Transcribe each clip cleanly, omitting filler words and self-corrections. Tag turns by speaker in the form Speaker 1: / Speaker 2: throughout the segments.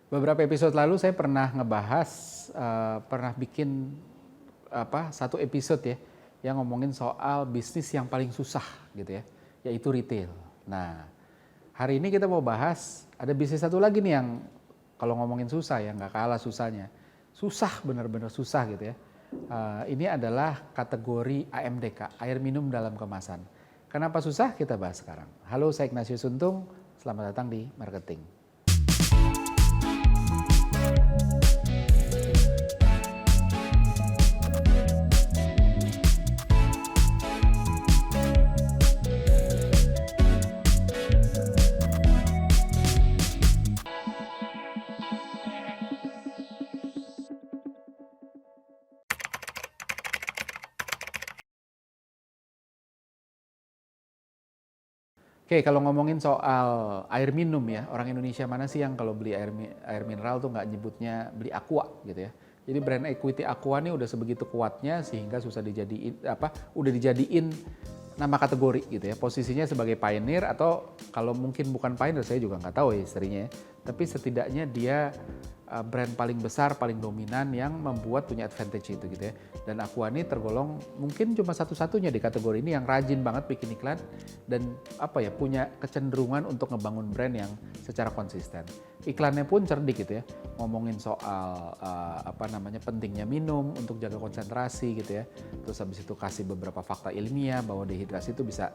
Speaker 1: Beberapa episode lalu saya pernah ngebahas, pernah bikin satu episode ya, yang ngomongin soal bisnis yang paling susah gitu ya, yaitu retail. Nah, hari ini kita mau bahas ada bisnis satu lagi nih yang kalau ngomongin susah ya nggak kalah susahnya. Susah, bener-bener susah gitu ya. Ini adalah kategori AMDK, air minum dalam kemasan. Kenapa susah? Kita bahas sekarang. Halo, saya Ignatius Untung, selamat datang di Marketing. Oke, kalau ngomongin soal air minum ya, orang Indonesia mana sih yang kalau beli air mineral tuh nggak nyebutnya beli Aqua gitu ya. Jadi brand equity Aqua nih udah sebegitu kuatnya sehingga susah udah dijadiin nama kategori gitu ya. Posisinya sebagai pioneer atau kalau mungkin bukan pioneer saya juga nggak tahu ya istrinya ya. Tapi setidaknya dia brand paling besar, paling dominan yang membuat punya advantage itu gitu ya. Dan Aqua ini tergolong mungkin cuma satu-satunya di kategori ini yang rajin banget bikin iklan dan punya kecenderungan untuk ngebangun brand yang secara konsisten. Iklannya pun cerdik gitu ya, ngomongin soal pentingnya minum untuk jaga konsentrasi gitu ya. Terus habis itu kasih beberapa fakta ilmiah bahwa dehidrasi itu bisa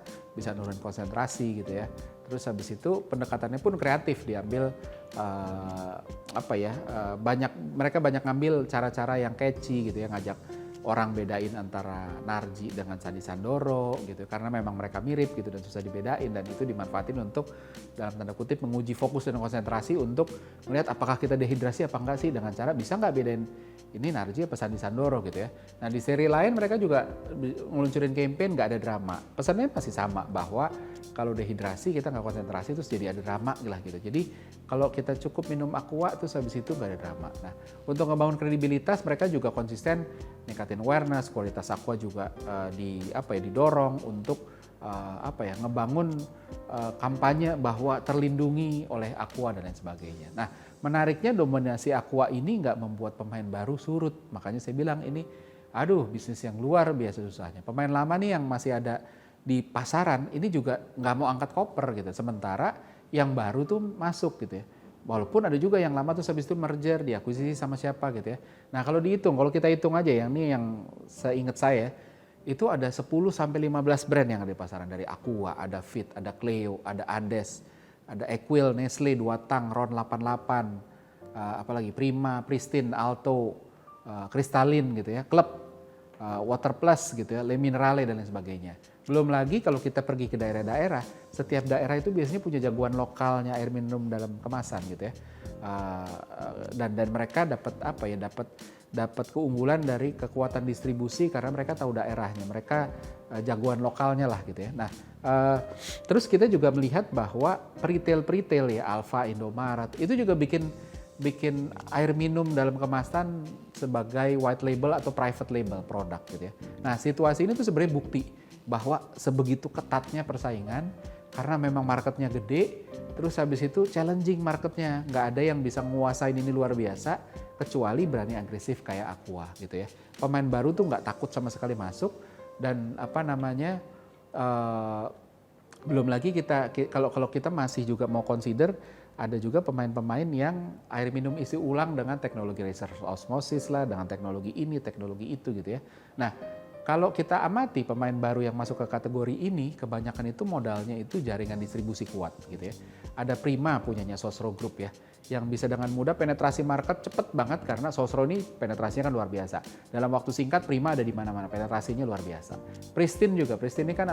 Speaker 1: nurunin konsentrasi gitu ya. Terus habis itu pendekatannya pun kreatif, diambil mereka banyak ngambil cara-cara yang catchy gitu ya, ngajak orang bedain antara Narji dengan Sandi Sandoro gitu karena memang mereka mirip gitu dan susah dibedain, dan itu dimanfaatin untuk dalam tanda kutip menguji fokus dan konsentrasi untuk melihat apakah kita dehidrasi apa enggak sih, dengan cara bisa nggak bedain ini Narji apa Sandi Sandoro gitu ya. Nah di seri lain mereka juga ngeluncurin campaign nggak ada drama, pesannya masih sama bahwa kalau dehidrasi kita nggak konsentrasi terus jadi ada drama lah gitu. Jadi kalau kita cukup minum Aqua terus habis itu nggak ada drama. Nah untuk ngebangun kredibilitas mereka juga konsisten ningkatin awareness, kualitas Aqua juga didorong untuk ngebangun kampanye bahwa terlindungi oleh Aqua dan lain sebagainya. Nah menariknya dominasi Aqua ini nggak membuat pemain baru surut, makanya saya bilang ini bisnis yang luar biasa susahnya. Pemain lama nih yang masih ada di pasaran ini juga nggak mau angkat koper gitu, sementara yang baru tuh masuk gitu ya. Walaupun ada juga yang lama tuh habis itu merger, diakuisisi sama siapa gitu ya. Nah kalau kita hitung aja yang seingat saya, itu ada 10 sampai 15 brand yang ada di pasaran. Dari Aqua, ada Fit, ada Cleo, ada Ades, ada Equil, Nestle, Duatang, Ron 88, apalagi Prima, Pristine, Alto, Kristalin gitu ya, Club, Water Plus gitu ya, Le Minerale dan lain sebagainya. Belum lagi kalau kita pergi ke daerah-daerah, setiap daerah itu biasanya punya jagoan lokalnya air minum dalam kemasan gitu ya. Dan mereka dapat keunggulan dari kekuatan distribusi karena mereka tahu daerahnya, mereka jagoan lokalnya lah gitu ya. Nah, terus kita juga melihat bahwa peritel ya, Alfa, Indomaret itu juga bikin air minum dalam kemasan sebagai white label atau private label produk gitu ya. Nah situasi ini tuh sebenarnya bukti bahwa sebegitu ketatnya persaingan karena memang marketnya gede, terus habis itu challenging marketnya, nggak ada yang bisa nguasain ini luar biasa kecuali berani agresif kayak Aqua gitu ya. Pemain baru tuh nggak takut sama sekali masuk dan belum lagi kalau kita masih juga mau consider ada juga pemain-pemain yang air minum isi ulang dengan teknologi reverse osmosis lah, dengan teknologi ini, teknologi itu gitu ya. Nah, kalau kita amati pemain baru yang masuk ke kategori ini, kebanyakan itu modalnya itu jaringan distribusi kuat gitu ya. Ada Prima punyanya Sosro Group ya, yang bisa dengan mudah penetrasi market cepet banget karena Sosro ini penetrasinya kan luar biasa. Dalam waktu singkat Prima ada di mana-mana, penetrasinya luar biasa. Pristine ini kan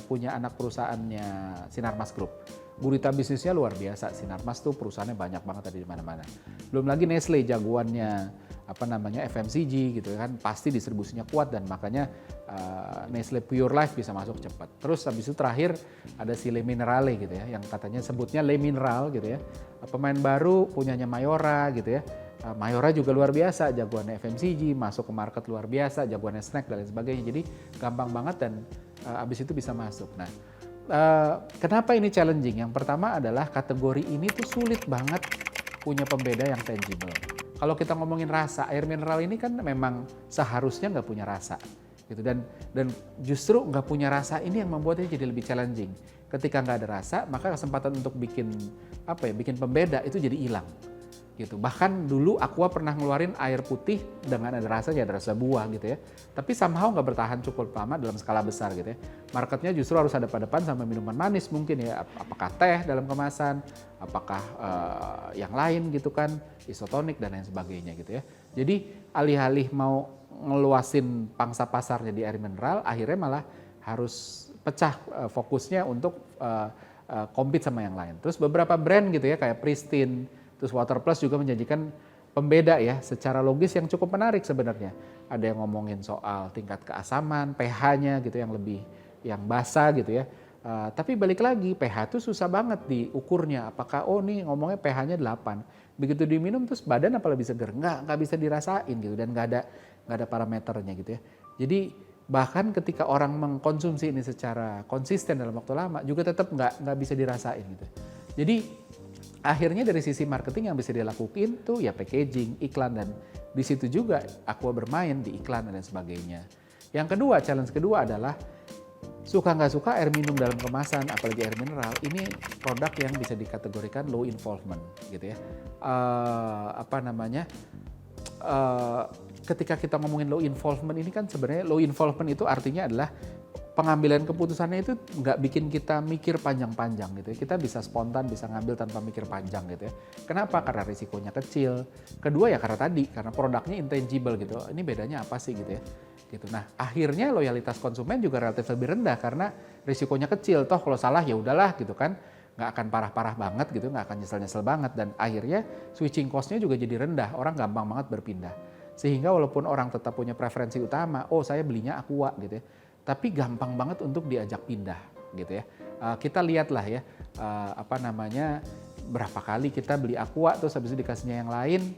Speaker 1: punya anak perusahaannya Sinarmas Group. Gurita bisnisnya luar biasa, Sinarmas tuh perusahaannya banyak banget ada di mana-mana. Belum lagi Nestle jagoannya FMCG gitu kan, pasti distribusinya kuat dan makanya Nestle Pure Life bisa masuk cepat. Terus habis itu terakhir ada si Le Minerale gitu ya, yang katanya sebutnya Le Mineral gitu ya. Pemain baru punyanya Mayora gitu ya. Mayora juga luar biasa, jagoannya FMCG, masuk ke market luar biasa, jagoannya snack dan lain sebagainya. Jadi gampang banget dan habis itu bisa masuk. Nah, kenapa ini challenging? Yang pertama adalah kategori ini tuh sulit banget punya pembeda yang tangible. Kalau kita ngomongin rasa, air mineral ini kan memang seharusnya nggak punya rasa, gitu. Dan justru nggak punya rasa ini yang membuatnya jadi lebih challenging. Ketika nggak ada rasa, maka kesempatan untuk bikin pembeda itu jadi hilang. Gitu. Bahkan dulu Aqua pernah ngeluarin air putih dengan ada rasanya, ada rasa buah gitu ya. Tapi somehow nggak bertahan cukup lama dalam skala besar gitu ya. Marketnya justru harus ada depan sama minuman manis mungkin ya. Apakah teh dalam kemasan, apakah yang lain gitu kan, isotonik dan lain sebagainya gitu ya. Jadi alih-alih mau ngeluasin pangsa pasarnya di air mineral, akhirnya malah harus pecah fokusnya untuk compete sama yang lain. Terus beberapa brand gitu ya kayak Pristine, terus Water Plus juga menjanjikan pembeda ya secara logis yang cukup menarik sebenarnya. Ada yang ngomongin soal tingkat keasaman, pH-nya gitu yang basah gitu ya. Tapi balik lagi pH itu susah banget diukurnya. Apakah nih ngomongnya pH-nya 8. Begitu diminum terus badan apa lebih seger? Nggak bisa dirasain gitu dan nggak ada parameternya gitu ya. Jadi bahkan ketika orang mengkonsumsi ini secara konsisten dalam waktu lama juga tetap nggak bisa dirasain gitu. Jadi akhirnya dari sisi marketing yang bisa dilakukan tuh ya packaging, iklan, dan di situ juga Aqua bermain di iklan dan sebagainya. Yang kedua, challenge kedua adalah suka nggak suka air minum dalam kemasan, apalagi air mineral, ini produk yang bisa dikategorikan low involvement gitu ya. Ketika kita ngomongin low involvement ini kan sebenarnya low involvement itu artinya adalah pengambilan keputusannya itu nggak bikin kita mikir panjang-panjang gitu ya. Kita bisa spontan, bisa ngambil tanpa mikir panjang gitu ya. Kenapa? Karena risikonya kecil. Kedua ya karena produknya intangible gitu. Ini bedanya apa sih gitu ya. Gitu. Nah akhirnya loyalitas konsumen juga relatif lebih rendah karena risikonya kecil. Toh kalau salah ya udahlah gitu kan. Nggak akan parah-parah banget gitu, nggak akan nyesel-nyesel banget. Dan akhirnya switching cost-nya juga jadi rendah. Orang gampang banget berpindah. Sehingga walaupun orang tetap punya preferensi utama, saya belinya Aqua gitu ya. Tapi gampang banget untuk diajak pindah gitu ya. Kita lihatlah ya berapa kali kita beli Aqua terus habis itu dikasihnya yang lain,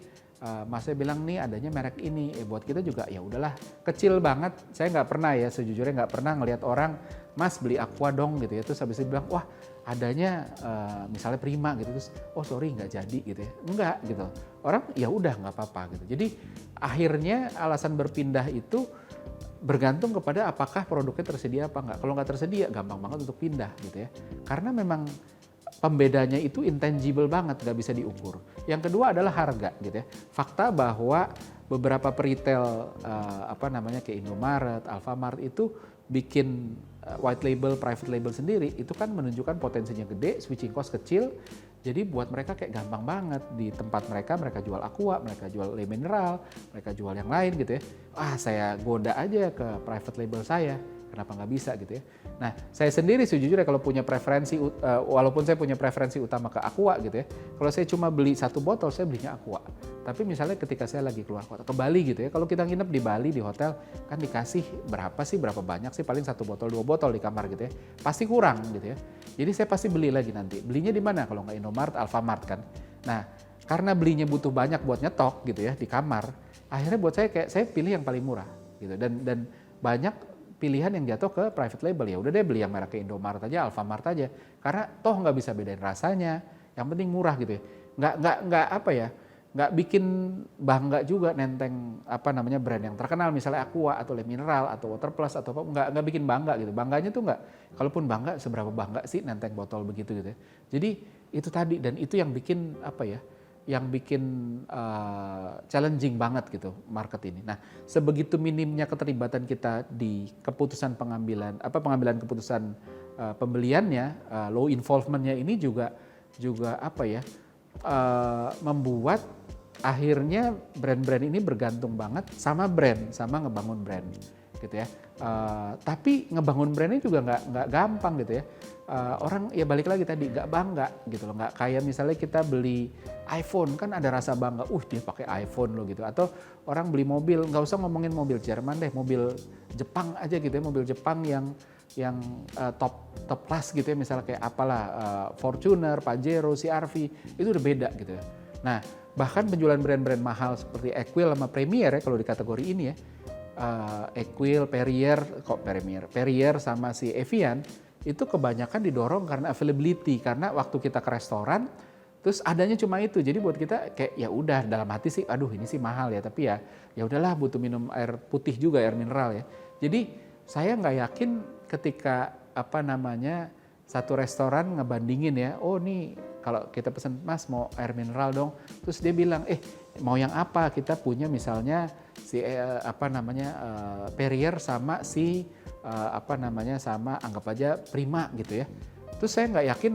Speaker 1: masnya bilang nih adanya merek ini, buat kita juga ya udahlah kecil banget. Saya nggak pernah ya sejujurnya nggak pernah ngelihat orang mas beli Aqua dong gitu ya terus habis itu bilang wah adanya misalnya Prima gitu terus sorry nggak jadi gitu ya, enggak gitu. Orang ya udah nggak apa-apa gitu. Jadi akhirnya alasan berpindah itu bergantung kepada apakah produknya tersedia apa enggak. Kalau nggak tersedia gampang banget untuk pindah gitu ya. Karena memang pembedanya itu intangible banget, nggak bisa diukur. Yang kedua adalah harga gitu ya. Fakta bahwa beberapa peritel kayak Indomaret, Alfamart itu bikin white label, private label sendiri itu kan menunjukkan potensinya gede, switching cost kecil. Jadi buat mereka kayak gampang banget di tempat mereka jual Aqua, mereka jual Le Mineral, mereka jual yang lain gitu ya. Saya goda aja ke private label saya, kenapa nggak bisa gitu ya. Nah saya sendiri sejujurnya kalau punya preferensi, walaupun saya punya preferensi utama ke Aqua gitu ya. Kalau saya cuma beli 1 botol, saya belinya Aqua. Tapi misalnya ketika saya lagi keluar kota, ke Bali gitu ya, kalau kita nginep di Bali di hotel, kan dikasih berapa banyak sih, paling 1 botol, 2 botol di kamar gitu ya. Pasti kurang gitu ya. Jadi saya pasti beli lagi nanti. Belinya di mana? Kalau nggak Indomaret, Alfamart kan. Nah, karena belinya butuh banyak buat nyetok gitu ya di kamar, akhirnya buat saya pilih yang paling murah gitu. Dan banyak pilihan yang jatuh ke private label. Ya udah deh beli yang merek Indomaret aja, Alfamart aja. Karena toh nggak bisa bedain rasanya. Yang penting murah gitu ya. Nggak bikin bangga juga nenteng brand yang terkenal misalnya Aqua atau Le Mineral atau Water Plus atau apa, nggak bikin bangga gitu. Bangganya tuh nggak, kalaupun bangga seberapa bangga sih nenteng botol begitu gitu ya. Jadi itu tadi, dan itu yang bikin challenging banget gitu market ini. Nah, sebegitu minimnya keterlibatan kita di keputusan pengambilan keputusan pembeliannya, low involvementnya ini juga membuat akhirnya brand-brand ini bergantung banget sama ngebangun brand gitu ya. Tapi ngebangun brandnya juga nggak gampang gitu ya. Orang ya balik lagi tadi nggak bangga gitu loh, nggak kayak misalnya kita beli iPhone kan ada rasa bangga, dia pakai iPhone loh gitu. Atau orang beli mobil, nggak usah ngomongin mobil Jerman deh, mobil Jepang aja gitu ya, mobil Jepang yang top class gitu ya, misalnya kayak Fortuner, Pajero, CR-V itu udah beda gitu ya. Nah bahkan penjualan brand-brand mahal seperti Equil sama Premier ya kalau di kategori ini ya, Equil, Perrier sama si Evian itu kebanyakan didorong karena availability, karena waktu kita ke restoran Terus adanya cuma itu. Jadi buat kita kayak ya udah dalam hati sih, aduh ini sih mahal ya, tapi ya udahlah butuh minum air putih juga, air mineral ya. Jadi saya nggak yakin ketika satu restoran ngebandingin ya, oh nih kalau kita pesen Mas mau air mineral dong, terus dia bilang mau yang apa, kita punya misalnya si Perrier sama si sama anggap aja Prima gitu ya. Terus saya nggak yakin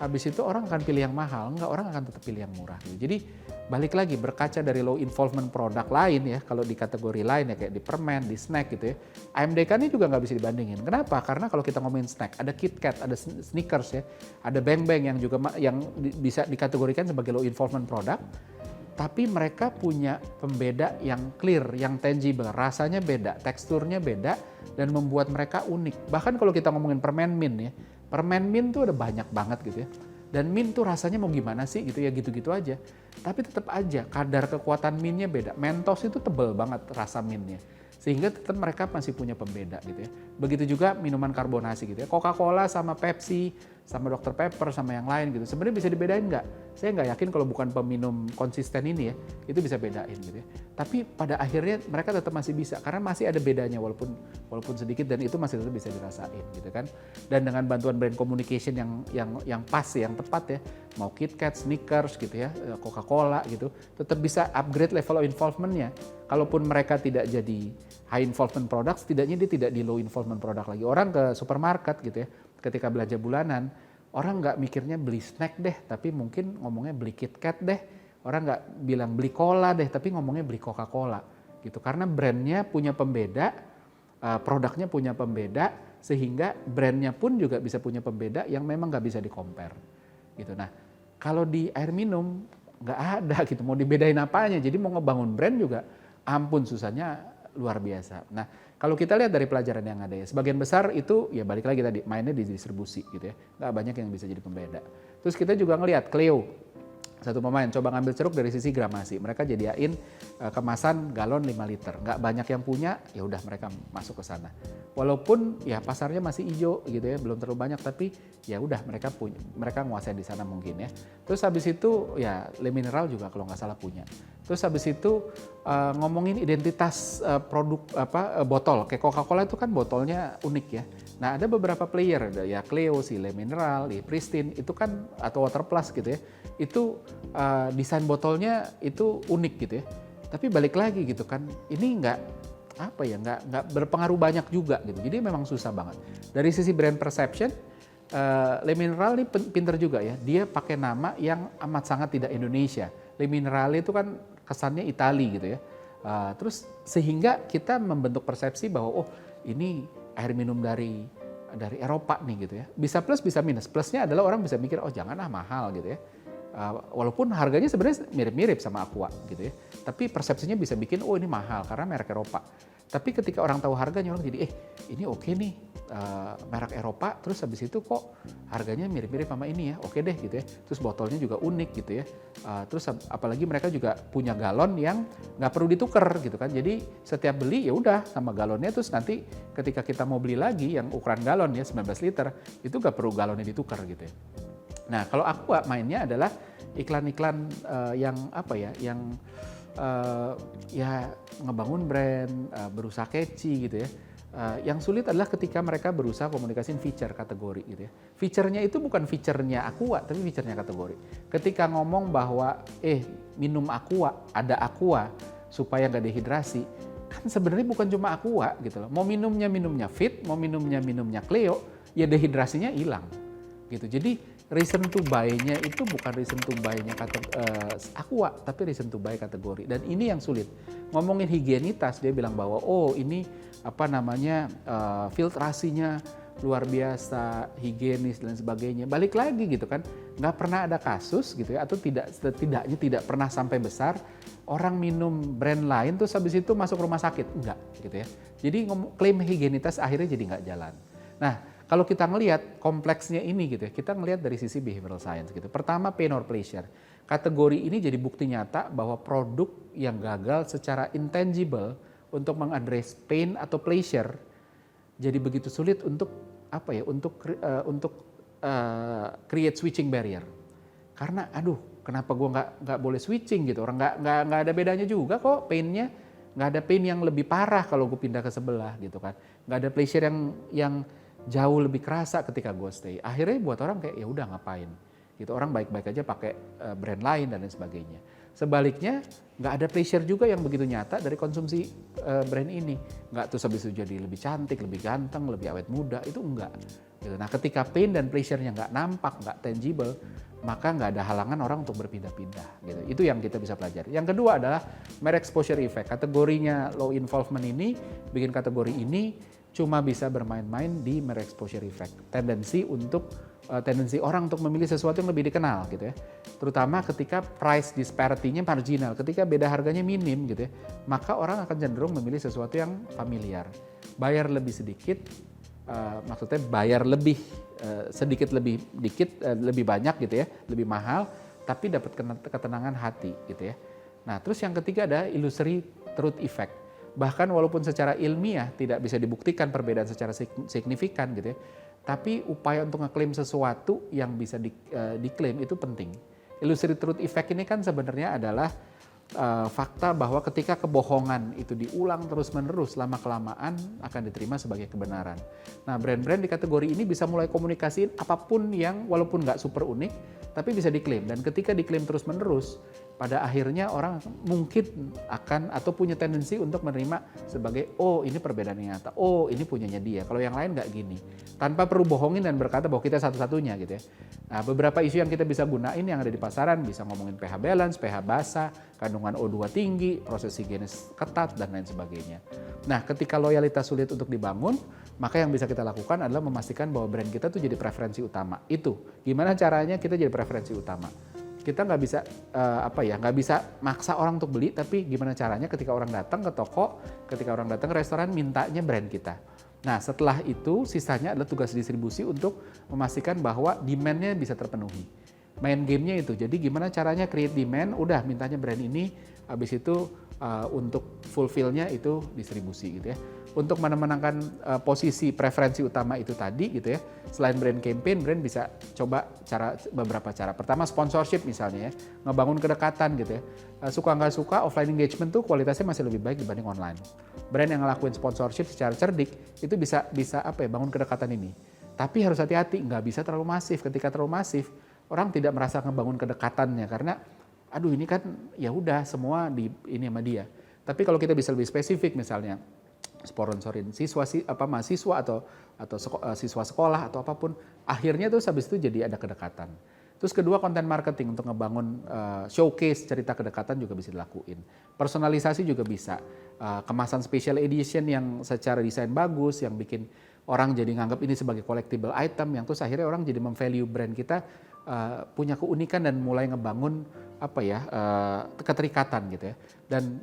Speaker 1: habis itu orang akan pilih yang mahal, enggak, orang akan tetap pilih yang murah gitu. Jadi balik lagi berkaca dari low involvement produk lain ya, kalau di kategori lain ya kayak di permen, di snack gitu ya. AMDK ini juga nggak bisa dibandingin. Kenapa? Karena kalau kita ngomongin snack, ada KitKat, ada Snickers ya, ada Bang Bang yang juga bisa dikategorikan sebagai low involvement produk. Tapi mereka punya pembeda yang clear, yang tangible, rasanya beda, teksturnya beda, dan membuat mereka unik. Bahkan kalau kita ngomongin permen mint ya, permen mint tuh ada banyak banget gitu ya. Dan mint tuh rasanya mau gimana sih gitu ya, gitu-gitu aja. Tapi tetap aja kadar kekuatan mintnya beda. Mentos itu tebel banget rasa mintnya. Sehingga tetap mereka masih punya pembeda gitu ya. Begitu juga minuman karbonasi gitu ya. Coca-Cola sama Pepsi, sama Dr. Pepper, sama yang lain gitu. Sebenarnya bisa dibedain nggak? Saya nggak yakin kalau bukan peminum konsisten ini ya, itu bisa bedain gitu ya. Tapi pada akhirnya mereka tetap masih bisa, karena masih ada bedanya walaupun sedikit, dan itu masih tetap bisa dirasain gitu kan. Dan dengan bantuan brand communication yang pas, yang tepat ya, mau KitKat, Snickers gitu ya, Coca-Cola gitu, tetap bisa upgrade level of involvement-nya. Kalaupun mereka tidak jadi high involvement product, setidaknya dia tidak di low involvement product lagi. Orang ke supermarket gitu ya, ketika belanja bulanan, orang nggak mikirnya beli snack deh, tapi mungkin ngomongnya beli KitKat deh. Orang nggak bilang beli cola deh, tapi ngomongnya beli Coca-Cola gitu. Karena brandnya punya pembeda, produknya punya pembeda, sehingga brandnya pun juga bisa punya pembeda yang memang nggak bisa di-compare gitu. Nah, kalau di air minum nggak ada gitu, mau dibedain apanya. Jadi mau ngebangun brand juga ampun susahnya luar biasa. Nah, kalau kita lihat dari pelajaran yang ada ya, sebagian besar itu ya balik lagi tadi, mainnya di distribusi gitu ya. Nggak banyak yang bisa jadi pembeda. Terus kita juga ngelihat Cleo, satu pemain coba ngambil ceruk dari sisi gramasi. Mereka jadiin kemasan galon 5 liter. Nggak banyak yang punya, ya udah mereka masuk ke sana. Walaupun ya pasarnya masih hijau gitu ya, belum terlalu banyak, tapi ya udah mereka nguasain di sana mungkin ya. Terus habis itu ya Le Mineral juga kalau nggak salah punya. Terus habis itu ngomongin identitas produk botol. Kayak Coca-Cola itu kan botolnya unik ya. Nah, ada beberapa player, ada ya Cleo, si Le Mineral, di Pristine, itu kan atau Water Plus gitu ya. Itu desain botolnya itu unik gitu ya. Tapi balik lagi gitu kan, ini nggak berpengaruh banyak juga gitu. Jadi memang susah banget. Dari sisi brand perception, Le Mineral ini pinter juga ya. Dia pakai nama yang amat sangat tidak Indonesia. Le Mineral itu kan kesannya Itali gitu ya. Terus sehingga kita membentuk persepsi bahwa ini air minum dari Eropa nih gitu ya. Bisa plus bisa minus. Plusnya adalah orang bisa mikir jangan mahal gitu ya. Walaupun harganya sebenarnya mirip-mirip sama Aqua gitu ya. Tapi persepsinya bisa bikin ini mahal karena merek Eropa. Tapi ketika orang tahu harganya, orang jadi ini oke nih merek Eropa, terus habis itu kok harganya mirip-mirip sama ini ya, oke deh gitu ya. Terus botolnya juga unik gitu ya. Terus apalagi mereka juga punya galon yang nggak perlu ditukar gitu kan. Jadi setiap beli ya udah sama galonnya, terus nanti ketika kita mau beli lagi yang ukuran galon ya 19 liter, itu nggak perlu galonnya ditukar gitu ya. Nah, kalau Aqua mainnya adalah iklan-iklan yang ngebangun brand, berusaha catchy gitu ya. Yang sulit adalah ketika mereka berusaha komunikasiin feature kategori gitu ya. Feature-nya itu bukan feature-nya Aqua, tapi feature-nya kategori. Ketika ngomong bahwa minum Aqua, ada Aqua supaya nggak dehidrasi, kan sebenarnya bukan cuma Aqua gitu loh. Mau minumnya Fit, mau minumnya Cleo, ya dehidrasinya hilang gitu. Jadi reason to buy-nya itu bukan reason to buy-nya Aqua, tapi reason to buy kategori. Dan ini yang sulit. Ngomongin higienitas, dia bilang bahwa ini filtrasinya luar biasa, higienis dan sebagainya. Balik lagi gitu kan, nggak pernah ada kasus gitu ya, atau setidaknya tidak pernah sampai besar orang minum brand lain terus habis itu masuk rumah sakit, enggak gitu ya. Jadi klaim higienitas akhirnya jadi nggak jalan. Nah, kalau kita ngelihat kompleksnya ini gitu ya, kita ngelihat dari sisi behavioral science gitu. Pertama, pain or pleasure. Kategori ini jadi bukti nyata bahwa produk yang gagal secara intangible untuk mengadres pain atau pleasure jadi begitu sulit untuk create switching barrier. Karena aduh, kenapa gue nggak boleh switching gitu? Orang nggak ada bedanya juga kok pain-nya. Nggak ada pain yang lebih parah kalau gue pindah ke sebelah gitu kan. Nggak ada pleasure yang jauh lebih kerasa ketika gue stay. Akhirnya buat orang kayak ya udah ngapain gitu. Orang baik-baik aja pakai brand lain dan lain sebagainya. Sebaliknya nggak ada pleasure juga yang begitu nyata dari konsumsi brand ini. Nggak terus habis itu jadi lebih cantik, lebih ganteng, lebih awet muda, itu enggak. Gitu. Nah ketika pain dan pleasure-nya nggak nampak, nggak tangible, maka nggak ada halangan orang untuk berpindah-pindah. Gitu. Itu yang kita bisa pelajari. Yang kedua adalah mere exposure effect. Kategorinya low involvement ini, bikin kategori ini cuma bisa bermain-main di mere exposure effect. Tendensi orang untuk memilih sesuatu yang lebih dikenal gitu ya. Terutama ketika price disparity-nya marginal, ketika beda harganya minim gitu ya, maka orang akan cenderung memilih sesuatu yang familiar. Bayar lebih sedikit, maksudnya bayar lebih sedikit lebih dikit, lebih banyak gitu ya, lebih mahal, tapi dapat ketenangan hati gitu ya. Nah terus yang ketiga ada illusory truth effect. Bahkan walaupun secara ilmiah tidak bisa dibuktikan perbedaan secara signifikan gitu ya, tapi upaya untuk ngeklaim sesuatu yang bisa diklaim itu penting. Illusory truth effect ini kan sebenarnya adalah fakta bahwa ketika kebohongan itu diulang terus-menerus lama-kelamaan akan diterima sebagai kebenaran. Nah brand-brand di kategori ini bisa mulai komunikasiin apapun yang walaupun nggak super unik, tapi bisa diklaim. Dan ketika diklaim terus-menerus, pada akhirnya orang mungkin akan atau punya tendensi untuk menerima sebagai oh ini perbedaan yang nyata, oh ini punyanya dia, kalau yang lain nggak gini. Tanpa perlu bohongin dan berkata bahwa kita satu-satunya gitu ya. Nah beberapa isu yang kita bisa gunain yang ada di pasaran bisa ngomongin pH balance, pH basa, kandungan O2 tinggi, proses higienis ketat dan lain sebagainya. Nah ketika loyalitas sulit untuk dibangun, maka yang bisa kita lakukan adalah memastikan bahwa brand kita tuh jadi preferensi utama. Itu gimana caranya kita jadi preferensi utama. Kita nggak bisa nggak bisa maksa orang untuk beli, tapi gimana caranya ketika orang datang ke toko, ketika orang datang ke restoran mintanya brand kita. Nah setelah itu sisanya adalah tugas distribusi untuk memastikan bahwa demand-nya bisa terpenuhi. Main game-nya itu, jadi gimana caranya create demand, udah mintanya brand ini, habis itu untuk fulfill-nya itu distribusi gitu ya. Untuk memenangkan posisi preferensi utama itu tadi gitu ya, selain brand campaign, brand bisa coba beberapa cara. Pertama sponsorship misalnya ya, ngebangun kedekatan gitu ya. Suka nggak suka offline engagement tuh kualitasnya masih lebih baik dibanding online. Brand yang ngelakuin sponsorship secara cerdik itu bisa bangun kedekatan ini. Tapi harus hati-hati, nggak bisa terlalu masif. Ketika terlalu masif, orang tidak merasa ngebangun kedekatannya karena aduh ini kan ya udah semua ini sama dia. Tapi kalau kita bisa lebih spesifik misalnya sponsorin mahasiswa atau siswa sekolah atau apapun, akhirnya tuh habis itu jadi ada kedekatan. Terus kedua konten marketing untuk ngebangun showcase cerita kedekatan juga bisa dilakuin. Personalisasi juga bisa. Kemasan special edition yang secara desain bagus, yang bikin orang jadi nganggap ini sebagai collectible item, yang terus akhirnya orang jadi memvalue brand kita punya keunikan dan mulai ngebangun keterikatan gitu ya. Dan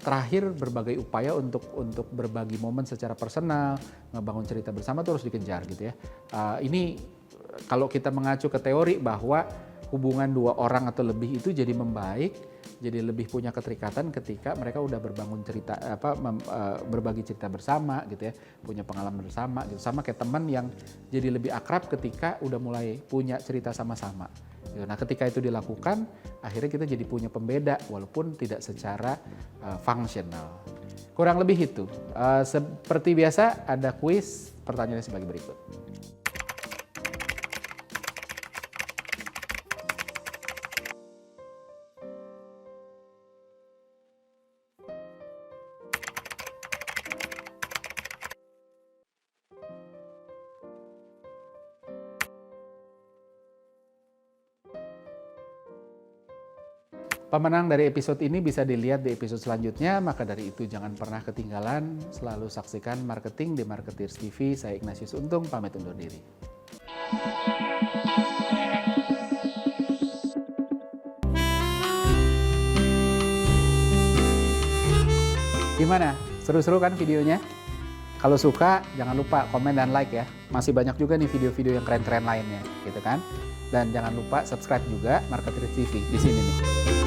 Speaker 1: terakhir berbagai upaya untuk berbagi momen secara personal, ngebangun cerita bersama itu harus dikejar gitu ya. Ini kalau kita mengacu ke teori bahwa hubungan dua orang atau lebih itu jadi membaik, jadi lebih punya keterikatan ketika mereka udah berbagi cerita bersama gitu ya, punya pengalaman bersama gitu. Sama kayak teman yang jadi lebih akrab ketika udah mulai punya cerita sama-sama. Nah ketika itu dilakukan, akhirnya kita jadi punya pembeda walaupun tidak secara fungsional. Kurang lebih itu. Seperti biasa ada kuis, pertanyaannya sebagai berikut. Pemenang dari episode ini bisa dilihat di episode selanjutnya, maka dari itu jangan pernah ketinggalan, selalu saksikan Marketing di Marketers TV. Saya Ignatius Untung, pamit undur diri. Gimana? Seru-seru kan videonya? Kalau suka, jangan lupa komen dan like ya. Masih banyak juga nih video-video yang keren-keren lainnya, gitu kan? Dan jangan lupa subscribe juga Marketers TV di sini nih.